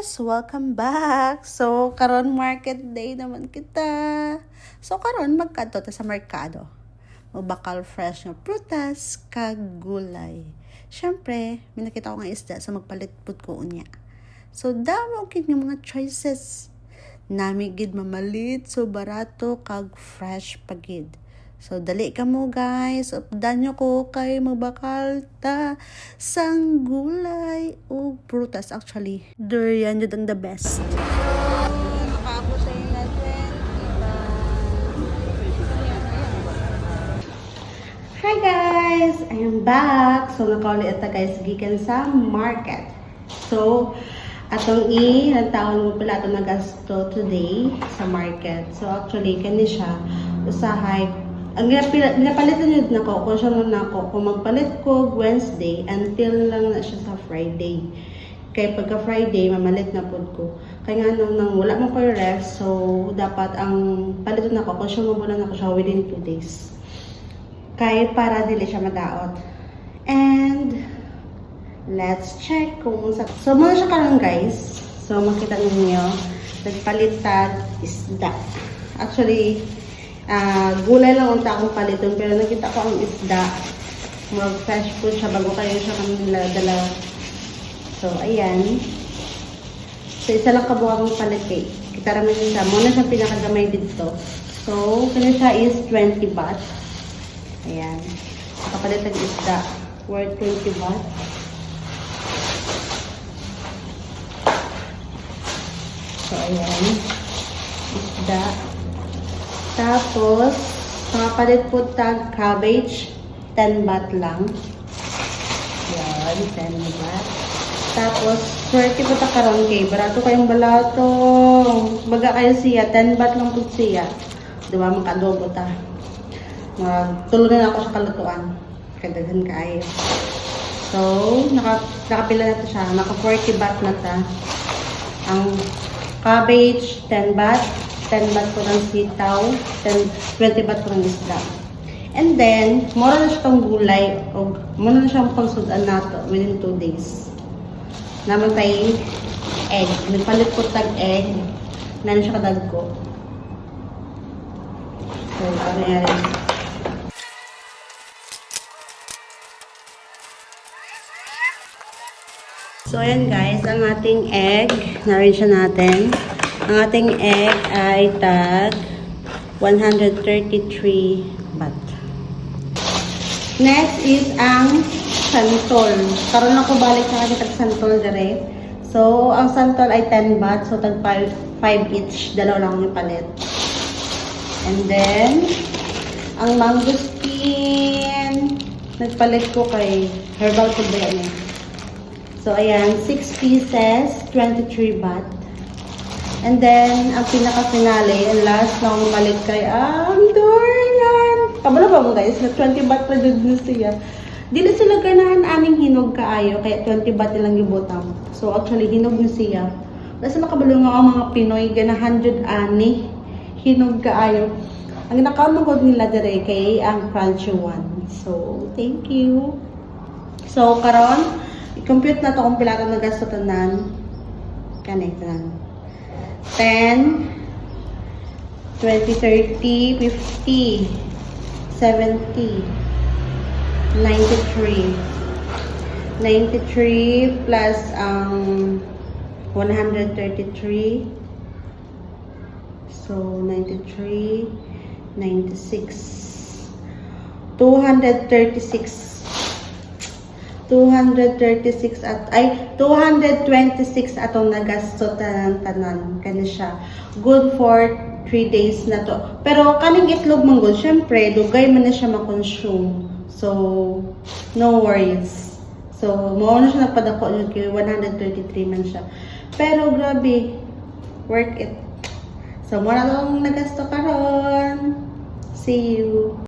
guys! Welcome back! So, karon market day naman kita. So, karon magkadto ta sa merkado. Magbakal fresh nga prutas, kag gulay. Syempre, may nakita ko nga isda so magpalit pud ko unya. So, damo kid nga mga choices. Nami gid mamalit, so barato kag fresh pagid. So, dali ka mo guys. Updan nyo ko kay magbakal ta sang gulay o prutas. Actually, durian yun ang the best. So, nakako sa natin. Hi guys! I am back. So, nakauli ata guys gikan sa market. So, atong ang taon mo pala itong nagasto today sa market. So, actually, kani siya usahay. Ang napalitan yun na ko, kung siya na ako, kung magpalit ko Wednesday until lang na siya sa Friday. Kaya pagka Friday, mamalit na po ko. Kaya nga nang wala mo ko yung ref, so dapat ang palitan na ko, kung siya mabulan na ko siya within 2 days. Kaya para dili siya madaot. And let's check kung sa... So muna siya karon guys. So makita ninyo, nagpalitan isda. Actually, gulay lang unta akong paliton pero nakita ko ang isda. Mag-fresh food siya bago kayo siya kami dala. So, ayan. So, isa lang kabuha akong palit eh. Kita raman siya. Muna siya pinakagamay dito. So, kanya siya is 20 baht. Ayan. Nakapalit ang isda. Worth 20 baht. So, ayan. Isda. Tapos, makapalit po tag cabbage, 10 baht lang. Yan, 10 baht. Tapos, swerte po ta karon kay barato kayong balato. Baga kayo siya, 10 baht lang po siya. Diba, makadobo ta. Magtulungan ako sa kalutuan. Kadaghan kayo. So, nakapila na to siya. Naka 40 baht na ta. Ang cabbage, 10 baht. 10 baht po ng sitaw, 20 baht po ng isda. And then, mura na siya itong gulay, o mura na siyang pangsudan nato within 2 days. Naman tayo egg. Nagpalit po tag egg. Na siya kadagko. So, ano yan? So, ayan guys, ang ating egg. Narin siya natin. Ang ating egg ay tag 133 baht. Next is ang santol. Karoon ako balik sa akin tag santol dire. So, ang santol ay 10 baht. So, tag 5 each. Dalawa lang yung palit. And then, ang mangosteen. Nagpalit ko kay herbal food ba yan eh. So, ayan. 6 pieces. 23 baht. And then, ang pinaka-finale, ang last na umalit kay durian. Kabalo ba mo guys? Na 20 baht pa dun siya. Dili sila ganahan aning hinog kaayo, kaya 20 baht nilang gibutang. So, actually, hinog na siya. Kasi makabalo nga ang mga Pinoy, ganahan jud ani, hinog kaayo. Ang nakaunugod nila dire kay ang crunchy one. So, thank you. So, karon, i-compute na to kung pila ka nagasto tanan. Kanay 10, 20, 30, 50, 70, 93. 93 plus 133. So, 93, 96. 236. 236 226 atong nagasto tanan kani siya. Good for 3 days na to. Pero kaning itlog manggod, syempre dugay man na siya ma-consume. So no worries. So mao na siya nagpadako jud kay 133 man siya. Pero grabe, worth it. So mo na tong nagasto karon. See you.